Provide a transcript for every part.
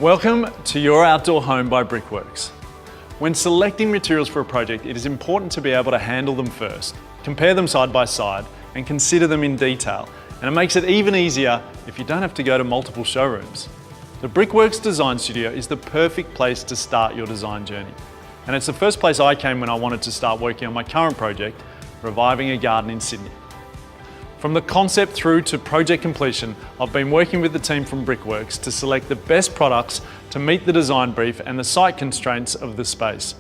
Welcome to your outdoor home by Brickworks. When selecting materials for a project, it is important to be able to handle them first, compare them side by side, and consider them in detail. And it makes it even easier if you don't have to go to multiple showrooms. The Brickworks Design Studio is the perfect place to start your design journey. And it's the first place I came when I wanted to start working on my current project, reviving a garden in Sydney. From the concept through to project completion, I've been working with the team from Brickworks to select the best products to meet the design brief and the site constraints of the space.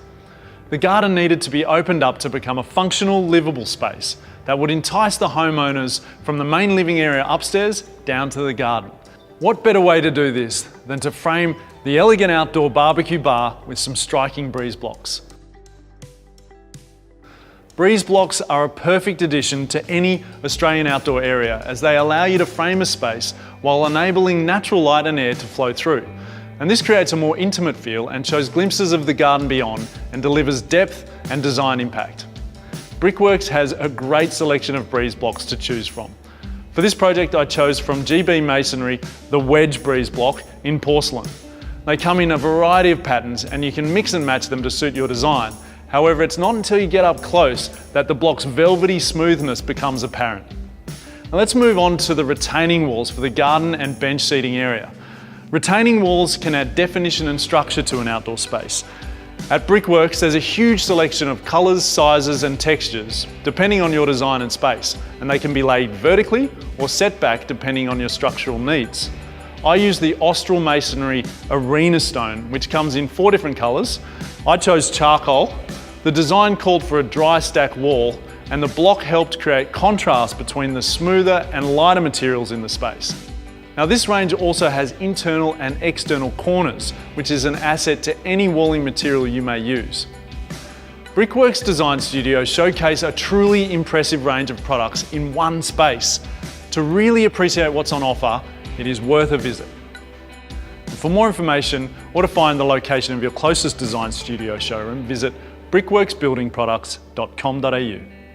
The garden needed to be opened up to become a functional, livable space that would entice the homeowners from the main living area upstairs down to the garden. What better way to do this than to frame the elegant outdoor barbecue bar with some striking breeze blocks? Breeze blocks are a perfect addition to any Australian outdoor area as they allow you to frame a space while enabling natural light and air to flow through. And this creates a more intimate feel and shows glimpses of the garden beyond and delivers depth and design impact. Brickworks has a great selection of breeze blocks to choose from. For this project, I chose from UrbanStone Masonry the wedge breeze block in porcelain. They come in a variety of patterns and you can mix and match them to suit your design. However, it's not until you get up close that the block's velvety smoothness becomes apparent. Now let's move on to the retaining walls for the garden and bench seating area. Retaining walls can add definition and structure to an outdoor space. At Brickworks, there's a huge selection of colours, sizes and textures, depending on your design and space, and they can be laid vertically or set back depending on your structural needs. I use the Austral Masonry Arena Stone, which comes in 4 different colours. I chose charcoal. The design called for a dry stack wall, and the block helped create contrast between the smoother and lighter materials in the space. Now this range also has internal and external corners, which is an asset to any walling material you may use. Brickworks Design Studio showcase a truly impressive range of products in one space. To really appreciate what's on offer, it is worth a visit. For more information or to find the location of your closest design studio showroom, visit brickworksbuildingproducts.com.au.